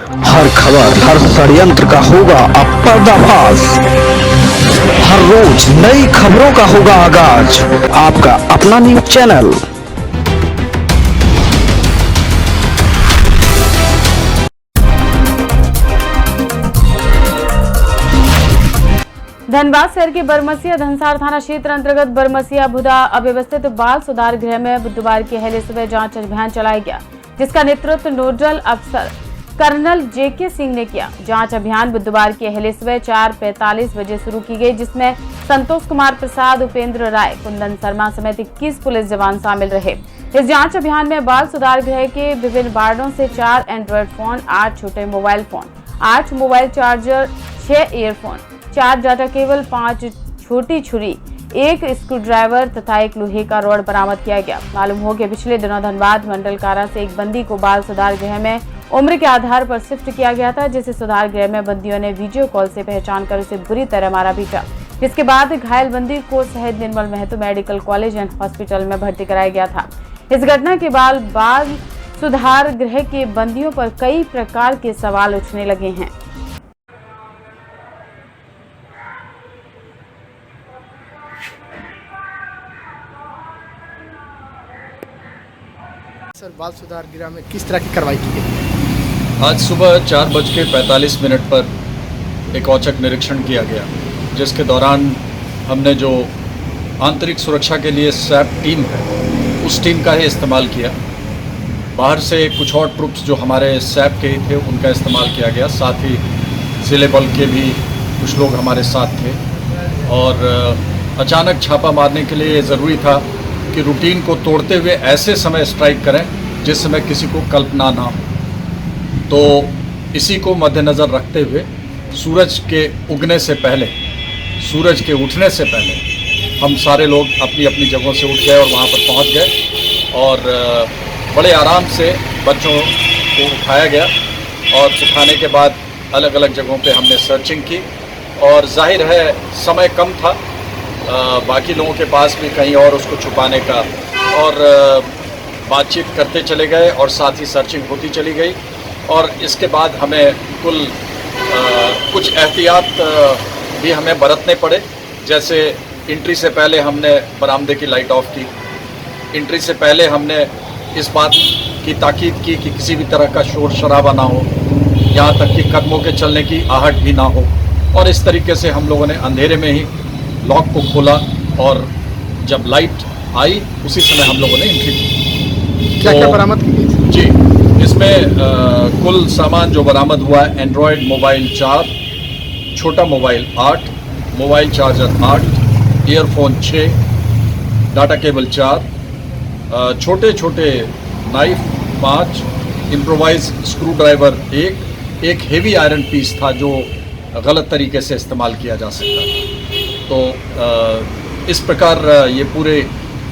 हर खबर, हर षड्यंत्र का होगा अब पर्दाफाश। हर रोज नई खबरों का होगा आगाज। आपका अपना न्यूज चैनल। धनबाद शहर के बरमसिया धनसार थाना क्षेत्र अंतर्गत बरमसिया भुदा अव्यवस्थित बाल सुधार गृह में बुधवार की पहले सुबह जांच अभियान चलाया गया, जिसका नेतृत्व नोडल अफसर कर्नल जेके सिंह ने किया। जांच अभियान बुधवार की पहले सुबह 4:45 बजे शुरू की गई, जिसमें संतोष कुमार प्रसाद, उपेंद्र राय, कुंदन शर्मा समेत 21 पुलिस जवान शामिल रहे। इस जांच अभियान में बाल सुधार गृह के विभिन्न वार्डों से 4 एंड्रॉयड फोन, 8 छोटे mobile phone, 8 mobile charger, 6 earphone, 4 data cable, 5 छोटी छुरी, 1 स्क्रूड्राइवर तथा 1 लोहे का रॉड बरामद किया गया। मालूम हो कि पिछले दिनों धनबाद मंडल कारा से एक बंदी को बाल सुधार गृह में उम्र के आधार पर शिफ्ट किया गया था, जिसे सुधार गृह में बंदियों ने वीडियो कॉल से पहचान कर उसे बुरी तरह मारा पीटा, जिसके बाद घायल बंदी को शहीद Nirmal Mahato medical college and hospital में भर्ती कराया गया था। इस घटना के बाद बाल सुधार गृह के बंदियों पर कई प्रकार के सवाल उठने लगे हैं। सर, बाल सुधार गृह में किस तरह की कार्रवाई की गई? आज सुबह 4:45 पर एक औचक निरीक्षण किया गया, जिसके दौरान हमने जो आंतरिक सुरक्षा के लिए सैप टीम है, उस टीम का ही इस्तेमाल किया। बाहर से कुछ और ट्रुप्स जो हमारे सैप के ही थे, उनका इस्तेमाल किया गया। साथ ही जिले बल के भी कुछ लोग हमारे साथ थे और अचानक छापा मारने के लिए ज़रूरी था कि रूटीन को तोड़ते हुए ऐसे समय स्ट्राइक करें जिस समय किसी को कल्पना ना हो। तो इसी को मद्देनज़र रखते हुए सूरज के उगने से पहले, सूरज के उठने से पहले हम सारे लोग अपनी अपनी जगहों से उठ गए और वहाँ पर पहुँच गए और बड़े आराम से बच्चों को उठाया गया और उठाने के बाद अलग अलग जगहों पे हमने सर्चिंग की और जाहिर है समय कम था, बाकी लोगों के पास भी कहीं और उसको छुपाने का, और बातचीत करते चले गए और साथ ही सर्चिंग होती चली गई। और इसके बाद हमें कुछ एहतियात भी हमें बरतने पड़े, जैसे एंट्री से पहले हमने बरामदे की लाइट ऑफ की। एंट्री से पहले हमने इस बात की ताकीद की कि किसी भी तरह का शोर शराबा ना हो, यहाँ तक कि कदमों के चलने की आहट भी ना हो। और इस तरीके से हम लोगों ने अंधेरे में ही लॉक को खोला और जब लाइट आई उसी समय हम लोगों ने एंट्री की। क्या क्या बरामद की गई? जी, इसमें कुल सामान जो बरामद हुआ है, एंड्रॉयड मोबाइल 4, छोटा mobile 8, mobile charger 8, earphone 6, data cable 4, छोटे छोटे नाइफ 5, इम्प्रोवाइज स्क्रू ड्राइवर 1, एक हेवी आयरन पीस था जो गलत तरीके से इस्तेमाल किया जा सकता था। तो इस प्रकार ये पूरे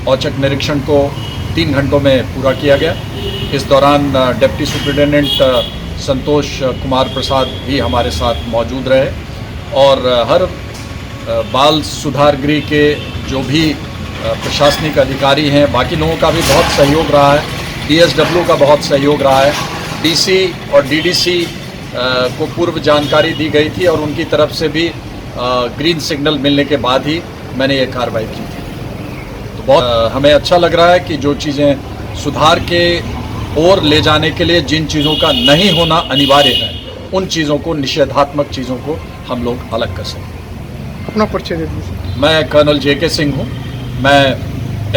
औचक निरीक्षण को 3 घंटों में पूरा किया गया। इस दौरान डिप्टी सुपरिटेंडेंट संतोष कुमार प्रसाद भी हमारे साथ मौजूद रहे और हर बाल सुधार गृह के जो भी प्रशासनिक अधिकारी हैं, बाकी लोगों का भी बहुत सहयोग रहा है। DSW का बहुत सहयोग रहा है। DC और DDC को पूर्व जानकारी दी गई थी और उनकी तरफ से भी ग्रीन सिग्नल मिलने के बाद ही मैंने ये कार्रवाई की थी। तो बहुत हमें अच्छा लग रहा है कि जो चीज़ें सुधार के ओर ले जाने के लिए जिन चीज़ों का नहीं होना अनिवार्य है, उन चीज़ों को, निषेधात्मक चीज़ों को हम लोग अलग कर सकें। अपना परिचय दे दीजिए। मैं कर्नल जेके सिंह हूँ। मैं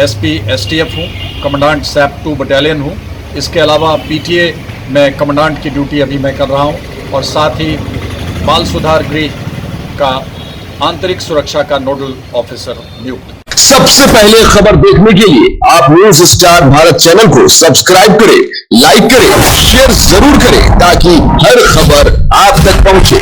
SP STF हूँ, कमांडेंट सैप 2 बटालियन हूँ। इसके अलावा PTA में कमांडेंट की ड्यूटी अभी मैं कर रहा हूँ और साथ ही बाल सुधार गृह का आंतरिक सुरक्षा का नोडल ऑफिसर नियुक्त। सबसे पहले खबर देखने के लिए आप न्यूज स्टार भारत चैनल को सब्सक्राइब करें, लाइक करें, शेयर जरूर करें ताकि हर खबर आप तक पहुंचे।